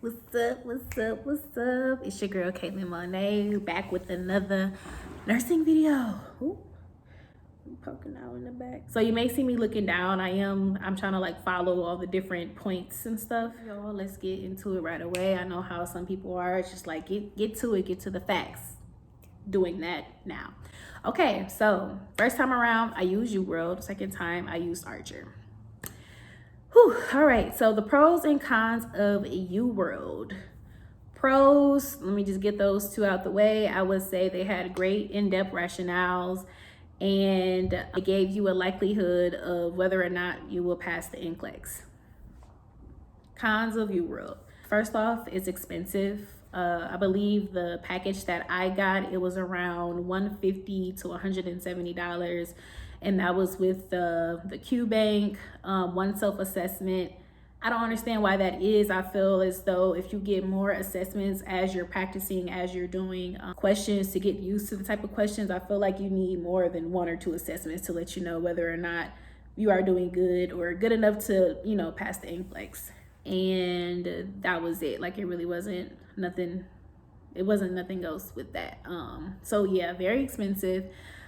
What's up, what's up, what's up? It's your girl Caitlyn Monae back with another nursing video. Ooh, I'm poking out in the back. So you may see me looking down. I'm trying to like follow all the different points and stuff. Y'all, let's get into it right away. I know how some people are. It's just like get to it, get to the facts. Doing that now. Okay, so first time around I used UWorld. Second time I used Archer. Whew, all right, so the pros and cons of UWorld. Pros, let me just get those two out the way. I would say they had great in-depth rationales and it gave you a likelihood of whether or not you will pass the NCLEX. Cons of UWorld. First off, it's expensive. I believe the package that I got, it was around $150 to $170. And that was with the Q bank, one self-assessment. I don't understand why that is. I feel as though if you get more assessments as you're practicing, as you're doing questions to get used to the type of questions, I feel like you need more than one or two assessments to let you know whether or not you are doing good or good enough to, you know, pass the NCLEX. And that was it. Like it really wasn't nothing. It wasn't nothing else with that. So yeah, very expensive.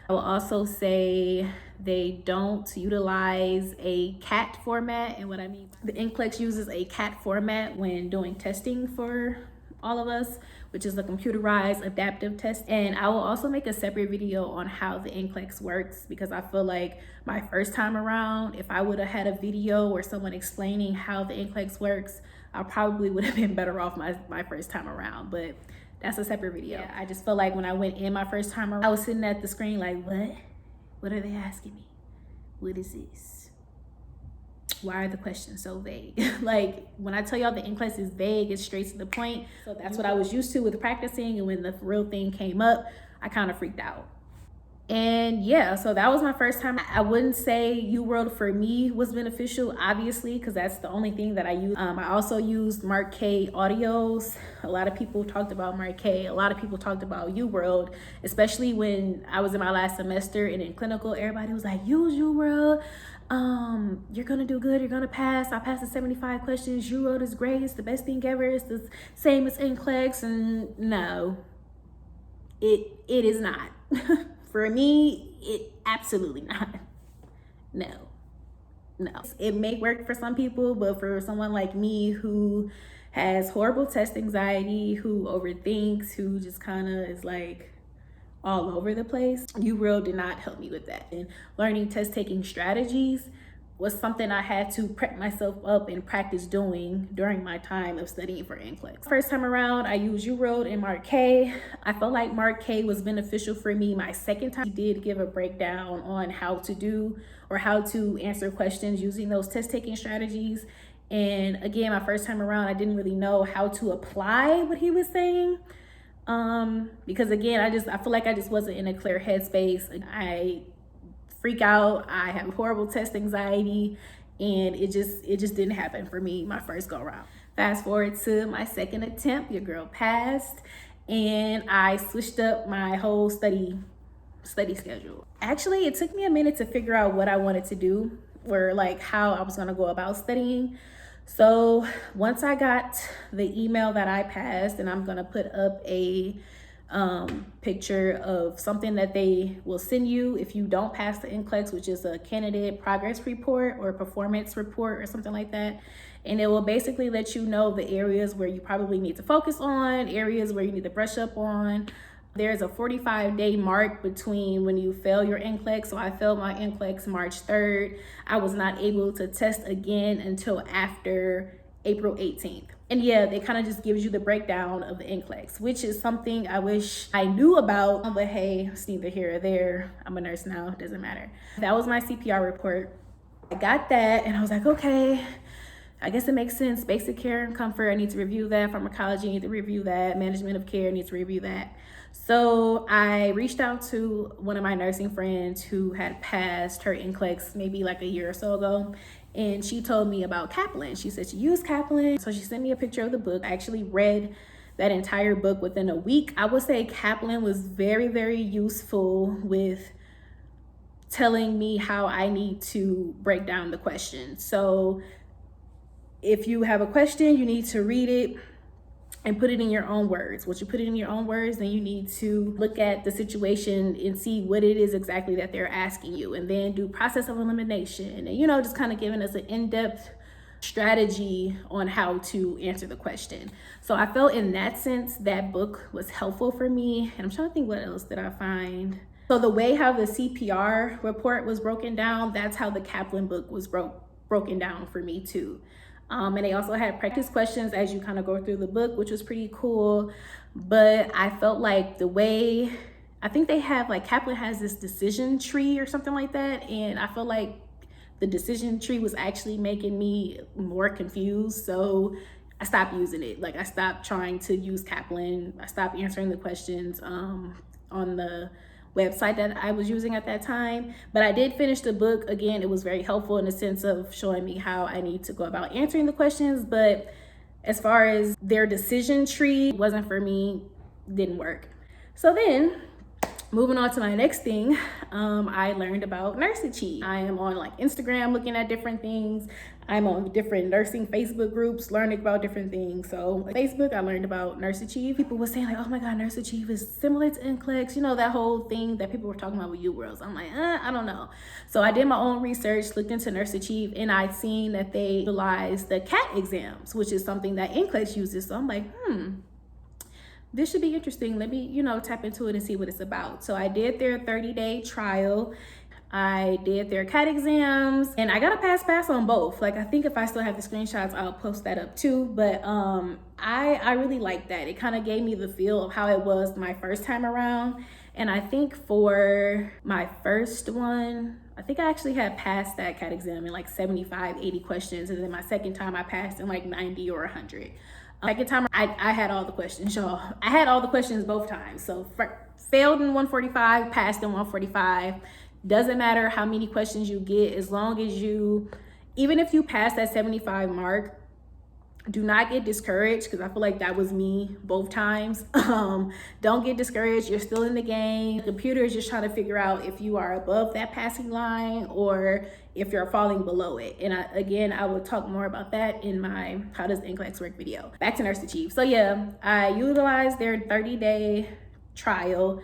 I will also say they don't utilize a CAT format. And what I mean, the NCLEX uses a CAT format when doing testing for all of us, which is the computerized adaptive test. And I will also make a separate video on how the NCLEX works, because I feel like my first time around, if I would have had a video or someone explaining how the NCLEX works, I probably would have been better off my first time around. But that's a separate video. Yeah, I just feel like when I went in my first time around, I was sitting at the screen like, what are they asking me? What is this? Why are the questions so vague? Like when I tell y'all the NCLEX is vague, it's straight to the point. So that's what I was used to with practicing, and when the real thing came up, I kind of freaked out. And yeah, so that was my first time. I wouldn't say UWorld for me was beneficial, obviously, because that's the only thing that I use. I also used Mark K audios. A lot of people talked about Mark K. A lot of people talked about UWorld, especially when I was in my last semester and in clinical. Everybody was like, use UWorld. You're gonna do good, you're gonna pass. I passed the 75 questions. UWorld is great, it's the best thing ever, it's the same as NCLEX. And no, it is not. For me, it absolutely not. No. It may work for some people, but for someone like me who has horrible test anxiety, who overthinks, who just kind of is like all over the place, UWorld did not help me with that. And learning test taking strategies was something I had to prep myself up and practice doing during my time of studying for NCLEX. First time around, I used UWorld and Mark K. I felt like Mark K was beneficial for me my second time. He did give a breakdown on how to do or how to answer questions using those test taking strategies. And again, my first time around, I didn't really know how to apply what he was saying. Because again, I feel like I just wasn't in a clear headspace. I freak out, I have horrible test anxiety, and it just didn't happen for me my first go around. Fast forward to my second attempt, your girl passed, and I switched up my whole study schedule. Actually, it took me a minute to figure out what I wanted to do, or like how I was going to go about studying. So once I got the email that I passed, and I'm going to put up a picture of something that they will send you if you don't pass the NCLEX, which is a candidate progress report or performance report or something like that. And it will basically let you know the areas where you probably need to focus on, areas where you need to brush up on. There's a 45-day mark between when you fail your NCLEX. So I failed my NCLEX March 3rd. I was not able to test again until after April 18th. And yeah, they kind of just gives you the breakdown of the NCLEX, which is something I wish I knew about, but hey, it's neither here or there. I'm a nurse now, it doesn't matter. That was my CPR report. I got that and I was like, okay, I guess it makes sense. Basic care and comfort, I need to review that. Pharmacology, I need to review that. Management of care, I need to review that. So I reached out to one of my nursing friends who had passed her NCLEX maybe like a year or so ago. And she told me about Kaplan. She said she used Kaplan. So she sent me a picture of the book. I actually read that entire book within a week. I would say Kaplan was very, very useful with telling me how I need to break down the question. So if you have a question, you need to read it and put it in your own words. Once you put it in your own words, then you need to look at the situation and see what it is exactly that they're asking you, and then do process of elimination, and, you know, just kind of giving us an in-depth strategy on how to answer the question. So I felt in that sense that book was helpful for me. And I'm trying to think, what else did I find? So the way how the CPR report was broken down, that's how the Kaplan book was broken down for me too. And they also had practice questions as you kind of go through the book, which was pretty cool. But I felt like the way, I think they have, like, Kaplan has this decision tree or something like that. And I feel like the decision tree was actually making me more confused. So I stopped using it. Like, I stopped trying to use Kaplan. I stopped answering the questions on the website that I was using at that time. But I did finish the book. Again, it was very helpful in the sense of showing me how I need to go about answering the questions. But as far as their decision tree, it wasn't for me, didn't work. So then, moving on to my next thing, I learned about Nurse Achieve. I am on, like, Instagram looking at different things. I'm on different nursing Facebook groups learning about different things. So like Facebook, I learned about Nurse Achieve. People were saying, like, oh my God, Nurse Achieve is similar to NCLEX. You know, that whole thing that people were talking about with UWorld. So I'm like, I don't know. So I did my own research, looked into Nurse Achieve, and I'd seen that they utilize the CAT exams, which is something that NCLEX uses. So I'm like, this should be interesting. Let me, you know, tap into it and see what it's about. So I did their 30-day trial. I did their CAT exams, and I got a pass on both. Like, I think if I still have the screenshots, I'll post that up too. But I really liked that. It kind of gave me the feel of how it was my first time around. And I think for my first one, I think I actually had passed that CAT exam in like 75, 80 questions. And then my second time I passed in like 90 or 100. Second time, I had all the questions, y'all. I had all the questions both times. So failed in 145, passed in 145. Doesn't matter how many questions you get, as long as you, even if you pass that 75 mark, do not get discouraged, because I feel like that was me both times. Don't get discouraged. You're still in the game. The computer is just trying to figure out if you are above that passing line or if you're falling below it. And I will talk more about that in my How Does NCLEX Work video. Back to Nurse Achieve. So yeah, I utilized their 30-day trial.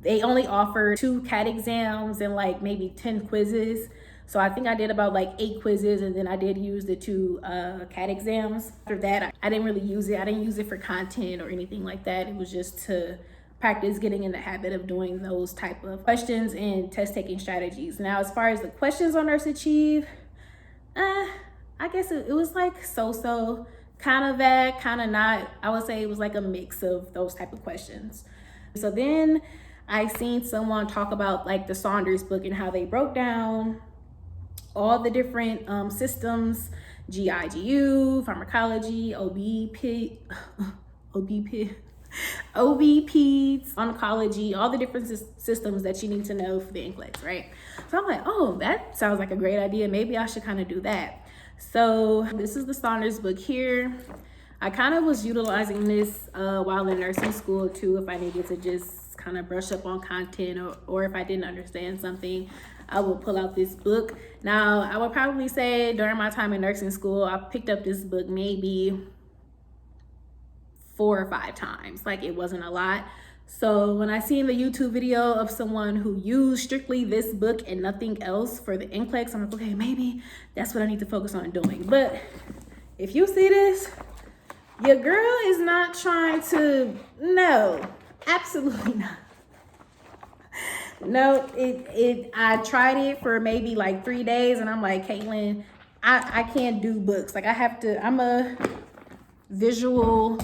They only offer 2 CAT exams and like maybe 10 quizzes. So I think I did about like 8 quizzes, and then I did use the 2 CAT exams. After that, I didn't really use it. I didn't use it for content or anything like that. It was just to practice getting in the habit of doing those type of questions and test taking strategies. Now, as far as the questions on Nurse Achieve, I guess it was like so-so, kind of vague, kind of not. I would say it was like a mix of those type of questions. So then I seen someone talk about like the Saunders book and how they broke down all the different systems, GIGU, pharmacology, OBP, oncology, all the different systems that you need to know for the NCLEX, right? So I'm like, oh, that sounds like a great idea. Maybe I should kind of do that. So this is the Saunders book here. I kind of was utilizing this while in nursing school too, if I needed to just kind of brush up on content, or if I didn't understand something, I would pull out this book. Now, I would probably say during my time in nursing school, I picked up this book maybe 4 or 5 times. Like, it wasn't a lot. So when I seen the YouTube video of someone who used strictly this book and nothing else for the NCLEX, I'm like, okay, maybe that's what I need to focus on doing. But if you see this, your girl is not trying to, no, absolutely not. No, I tried it for maybe like 3 days, and I'm like, Caitlyn, I can't do books. Like, I'm a visual,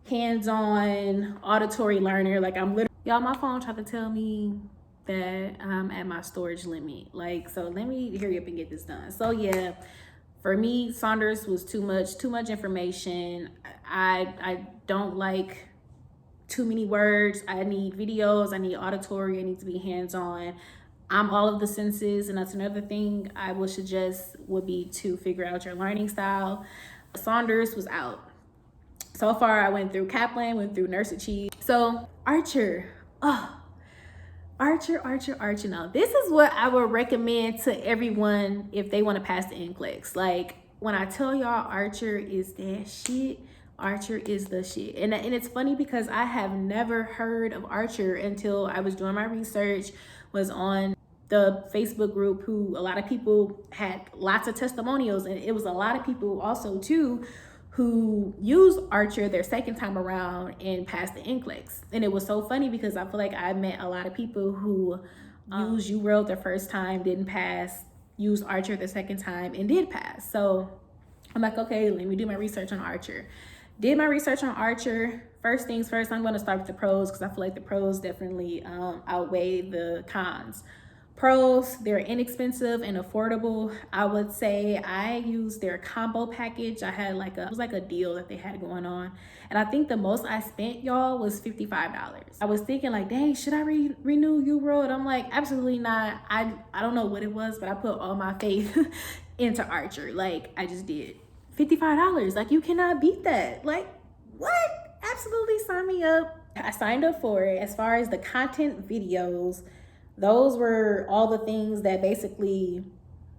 hands-on, auditory learner. Like, I'm literally, y'all, my phone tried to tell me that I'm at my storage limit. Like, so let me hurry up and get this done. So yeah, for me, Saunders was too much information. I don't like too many words. I need videos, I need auditory, I need to be hands-on. I'm all of the senses, and that's another thing I would suggest would be to figure out your learning style. Saunders was out. So far, I went through Kaplan, went through Nurse Achieve. So Archer, Archer. Now, this is what I would recommend to everyone if they want to pass the NCLEX. Like, when I tell y'all Archer is that shit, Archer is the shit. And it's funny because I have never heard of Archer until I was doing my research, was on the Facebook group, who a lot of people had lots of testimonials, and it was a lot of people also too who used Archer their second time around and passed the NCLEX. And it was so funny because I feel like I met a lot of people who used UWorld their first time, didn't pass, used Archer the second time and did pass. So I'm like, okay, let me do my research on Archer. Did my research on Archer. First things first, I'm going to start with the pros because I feel like the pros definitely outweigh the cons. Pros, they're inexpensive and affordable. I would say I used their combo package. I had it was like a deal that they had going on. And I think the most I spent, y'all, was $55. I was thinking like, dang, should I renew UWorld? I'm like, absolutely not. I don't know what it was, but I put all my faith into Archer. Like, I just did. $55, like, you cannot beat that. Like, what? Absolutely, sign me up. I signed up for it. As far as the content videos, those were all the things that basically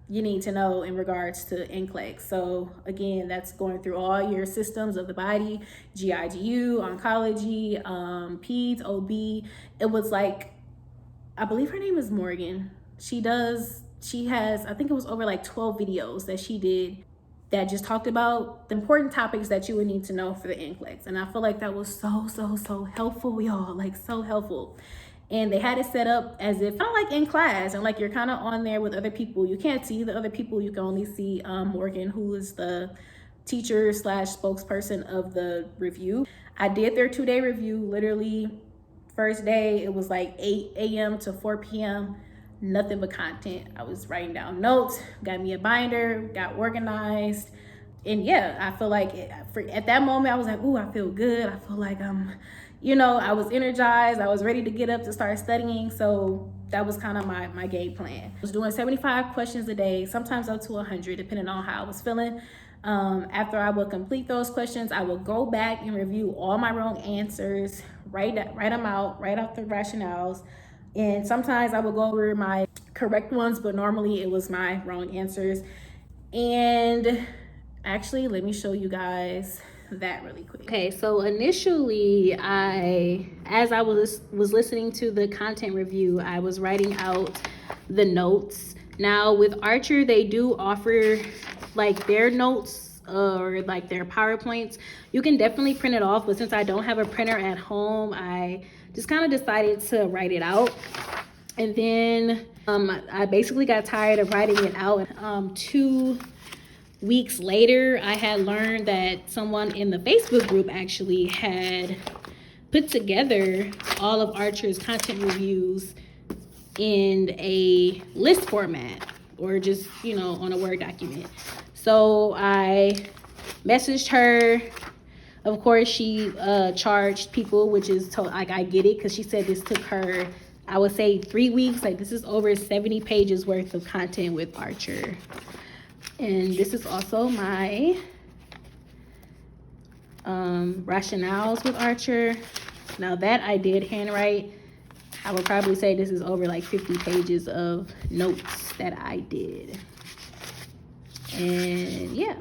you need to know in regards to NCLEX. So again, that's going through all your systems of the body, GIGU, oncology, peds, OB. It was like, I believe her name is Morgan. She has, I think it was over like 12 videos that she did that just talked about the important topics that you would need to know for the NCLEX. And I feel like that was so helpful, y'all, like so helpful. And they had it set up as if kind of like in class, and like you're kind of on there with other people. You can't see the other people, you can only see Morgan, who is the teacher / spokesperson of the review. I did their 2-day review. Literally, first day, it was like 8 a.m. to 4 p.m. Nothing but content. I was writing down notes, got me a binder, got organized. And yeah, I feel like at that moment, I was like, ooh, I feel good. I feel like I was energized. I was ready to get up to start studying. So that was kind of my game plan. I was doing 75 questions a day, sometimes up to 100, depending on how I was feeling. After I would complete those questions, I would go back and review all my wrong answers, write them out, write out the rationales. And sometimes I would go over my correct ones, but normally it was my wrong answers. And actually, let me show you guys that really quick. Okay, so initially, as I was listening to the content review, I was writing out the notes. Now with Archer, they do offer like their notes or like their PowerPoints. You can definitely print it off, but since I don't have a printer at home, I just kind of decided to write it out. And then I basically got tired of writing it out. 2 weeks later, I had learned that someone in the Facebook group actually had put together all of Archer's content reviews in a list format, or just, on a Word document. So I messaged her. Of course, she charged people, which is like, I get it, because she said this took her, I would say, 3 weeks. Like, this is over 70 pages worth of content with Archer. And this is also my rationales with Archer. Now that I did handwrite, I would probably say this is over like 50 pages of notes that I did. And yeah.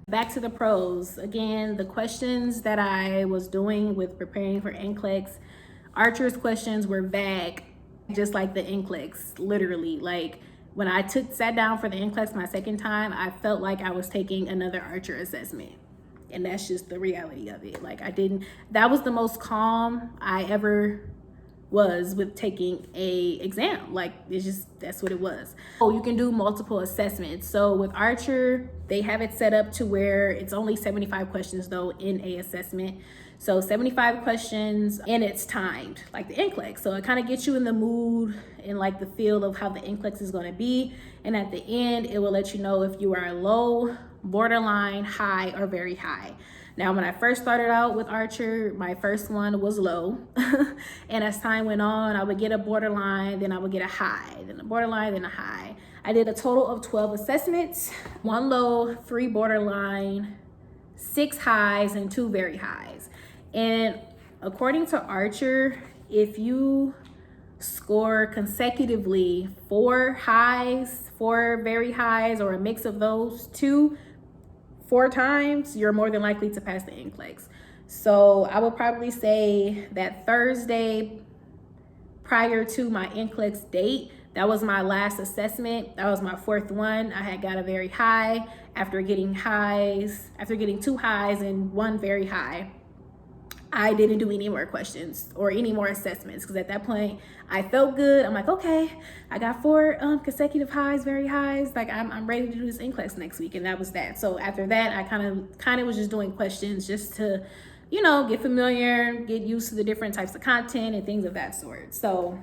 Back to the pros. Again, the questions that I was doing with preparing for NCLEX, Archer's questions were vague, just like the NCLEX, literally. Like, when I sat down for the NCLEX my second time, I felt like I was taking another Archer assessment. And that's just the reality of it. Like, that was the most calm I ever was with taking a exam. Like, that's what it was. Oh, you can do multiple assessments. So with Archer, they have it set up to where it's only 75 questions though in a assessment. So 75 questions, and it's timed like the NCLEX. So it kind of gets you in the mood and like the feel of how the NCLEX is going to be. And at the end, it will let you know if you are low, borderline, high, or very high. Now, when I first started out with Archer, my first one was low. And as time went on, I would get a borderline, then I would get a high, then a borderline, then a high. I did a total of 12 assessments, 1 low, 3 borderline, 6 highs, and 2 very highs. And according to Archer, if you score consecutively 4 highs, 4 very highs, or a mix of those two, 4 times, you're more than likely to pass the NCLEX. So I would probably say that Thursday prior to my NCLEX date, that was my last assessment. That was my 4th one. I had got a very high after getting 2 highs and 1 very high. I didn't do any more questions or any more assessments because at that point I felt good. I'm like, okay, I got 4 consecutive highs, very highs. Like I'm ready to do this NCLEX next week, and that was that. So after that, I kind of was just doing questions just to, you know, get familiar, get used to the different types of content and things of that sort. So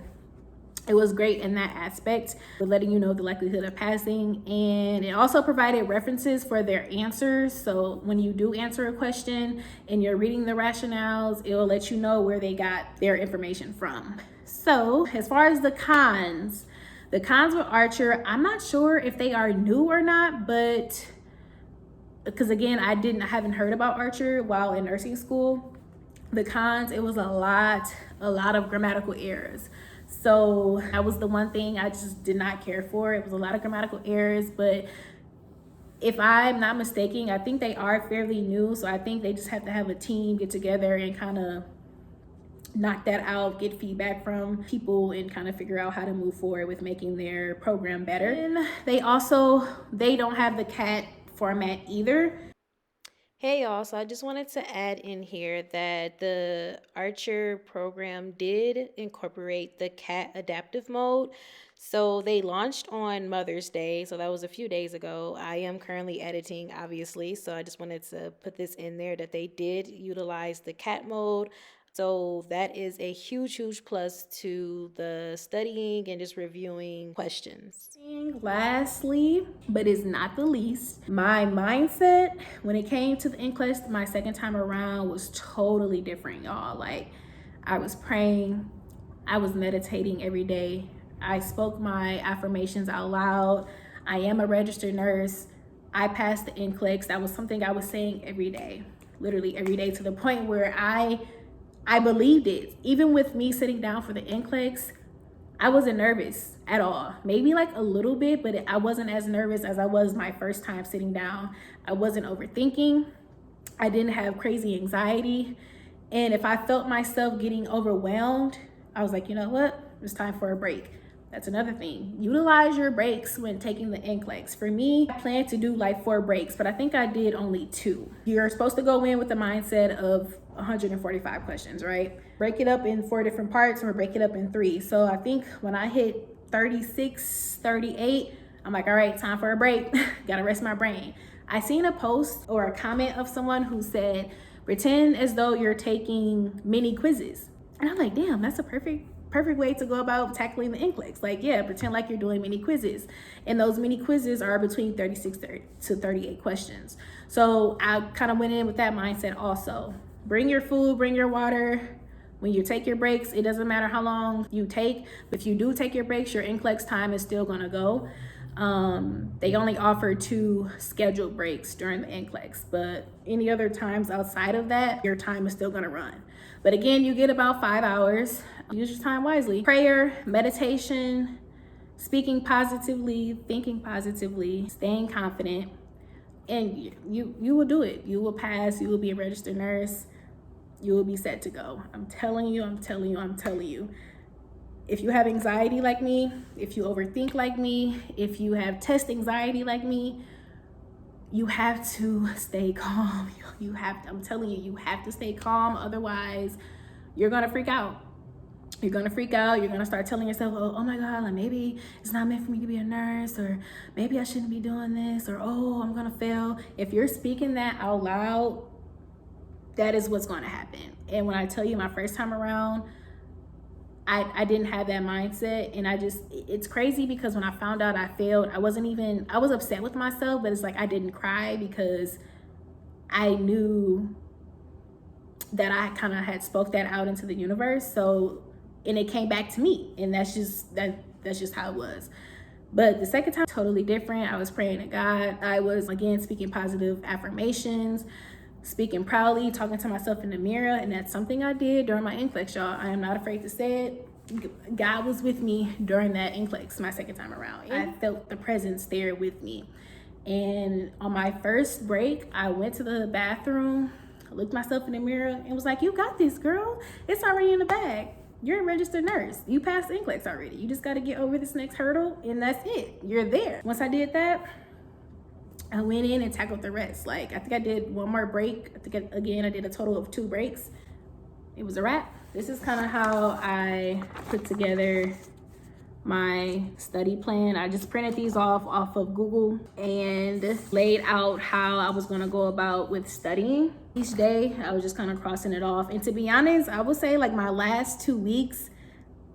it was great in that aspect, with letting you know the likelihood of passing. And it also provided references for their answers. So when you do answer a question and you're reading the rationales, it will let you know where they got their information from. So as far as the cons with Archer, I'm not sure if they are new or not, but because again, I haven't heard about Archer while in nursing school. The cons, it was a lot of grammatical errors. So that was the one thing I just did not care for. It was a lot of grammatical errors, but if I'm not mistaken, I think they are fairly new. So I think they just have to have a team get together and kind of knock that out, get feedback from people, and kind of figure out how to move forward with making their program better. And they don't have the CAT format either. Hey y'all, so I just wanted to add in here that the Archer program did incorporate the CAT adaptive mode. So they launched on Mother's Day, so that was a few days ago. I am currently editing, obviously, so I just wanted to put this in there that they did utilize the CAT mode. So that is a huge plus to the studying and just reviewing questions. Lastly, but is not the least, my mindset when it came to the NCLEX my second time around was totally different, y'all. Like, I was praying, I was meditating every day. I spoke my affirmations out loud. I am a registered nurse. I passed the NCLEX. That was something I was saying every day, literally every day, to the point where I believed it. Even with me sitting down for the NCLEX, I wasn't nervous at all. Maybe like a little bit, but I wasn't as nervous as I was my first time sitting down. I wasn't overthinking. I didn't have crazy anxiety. And if I felt myself getting overwhelmed, I was like, you know what? It's time for a break. That's another thing. Utilize your breaks when taking the NCLEX. For me, I planned to do like 4 breaks, but I think I did only 2. You're supposed to go in with the mindset of 145 questions, right? Break it up in 4 different parts, or break it up in 3. So I think when I hit 36, 38, I'm like, all right, time for a break. Gotta rest my brain. I seen a post or a comment of someone who said, pretend as though you're taking mini quizzes. And I'm like, damn, that's a perfect way to go about tackling the NCLEX. Like, yeah, pretend like you're doing mini quizzes. And those mini quizzes are between 36 to 38 questions. So I kind of went in with that mindset also. Bring your food, bring your water. When you take your breaks, it doesn't matter how long you take. If you do take your breaks, your NCLEX time is still gonna go. They only offer 2 scheduled breaks during the NCLEX, but any other times outside of that, your time is still gonna run. But again, you get about 5 hours. Use your time wisely. Prayer, meditation, speaking positively, thinking positively, staying confident, and you will do it. You will pass. You will be a registered nurse. You will be set to go. I'm telling you. If you have anxiety like me, if you overthink like me, if you have test anxiety like me, you have to stay calm. I'm telling you, you have to stay calm. Otherwise, you're gonna freak out. You're gonna freak out. You're gonna start telling yourself, oh my God, like maybe it's not meant for me to be a nurse, or maybe I shouldn't be doing this, or oh, I'm gonna fail. If you're speaking that out loud, that is what's gonna happen. And when I tell you my first time around, I didn't have that mindset, and it's crazy because when I found out I failed, I was upset with myself, but it's like I didn't cry because I knew that I kind of had spoke that out into the universe. So, and it came back to me, and that's just how it was. But the second time, totally different. I was praying to God. I was, again, speaking positive affirmations, speaking proudly, talking to myself in the mirror, and that's something I did during my NCLEX, y'all. I am not afraid to say it. God was with me during that NCLEX, my second time around. I felt the presence there with me. And on my first break, I went to the bathroom, looked myself in the mirror, and was like, you got this, girl. It's already in the bag. You're a registered nurse. You passed NCLEX already. You just got to get over this next hurdle, and that's it. You're there. Once I did that, I went in and tackled the rest. Like, I think I did one more break. I did a total of 2 breaks. It was a wrap. This is kind of how I put together my study plan. I just printed these off of Google and laid out how I was going to go about with studying. Each day I was just kind of crossing it off, and to be honest, I would say like my last 2 weeks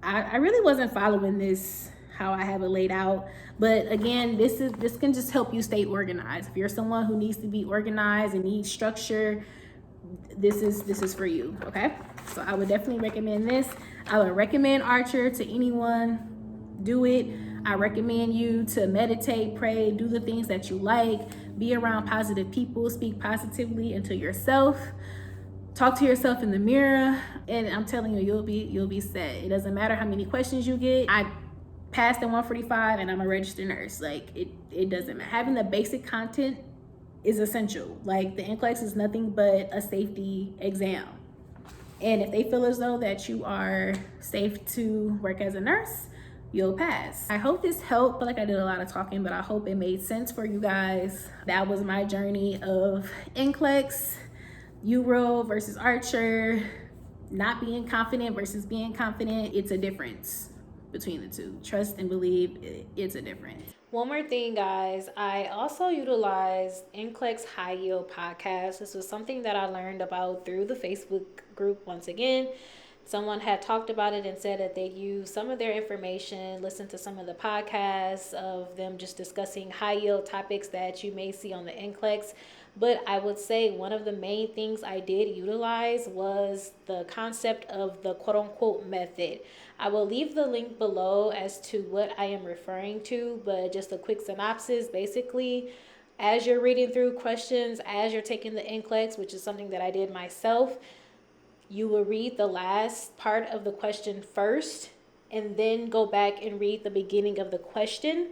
I really wasn't following this how I have it laid out. But again, this can just help you stay organized. If you're someone who needs to be organized and needs structure, this is for you. Okay, so I would definitely recommend this. I would recommend Archer to anyone. Do it. I recommend you to meditate, pray, do the things that you like, be around positive people, speak positively into yourself, talk to yourself in the mirror, and I'm telling you, you'll be set. It doesn't matter how many questions you get. I passed in 145 and I'm a registered nurse. Like it doesn't matter. Having the basic content is essential. Like the NCLEX is nothing but a safety exam. And if they feel as though that you are safe to work as a nurse, you'll pass. I hope this helped. I feel like I did a lot of talking, but I hope it made sense for you guys. That was my journey of NCLEX, UWorld versus Archer, not being confident versus being confident. It's a difference between the two. Trust and believe, it's a difference. One more thing, guys. I also utilized NCLEX High Yield podcast. This was something that I learned about through the Facebook group once again. Someone had talked about it and said that they used some of their information, listened to some of the podcasts of them just discussing high yield topics that you may see on the NCLEX. But I would say one of the main things I did utilize was the concept of the quote unquote method. I will leave the link below as to what I am referring to, but just a quick synopsis. Basically, as you're reading through questions, as you're taking the NCLEX, which is something that I did myself, you will read the last part of the question first and then go back and read the beginning of the question.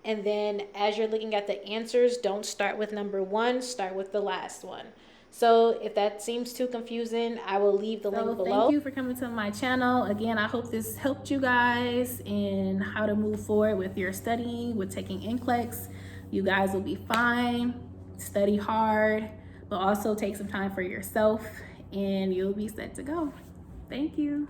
And then as you're looking at the answers, don't start with number 1, start with the last one. So if that seems too confusing, I will leave the link below. Thank you for coming to my channel. Again, I hope this helped you guys in how to move forward with your studying, with taking NCLEX. You guys will be fine. Study hard, but also take some time for yourself, and you'll be set to go. Thank you.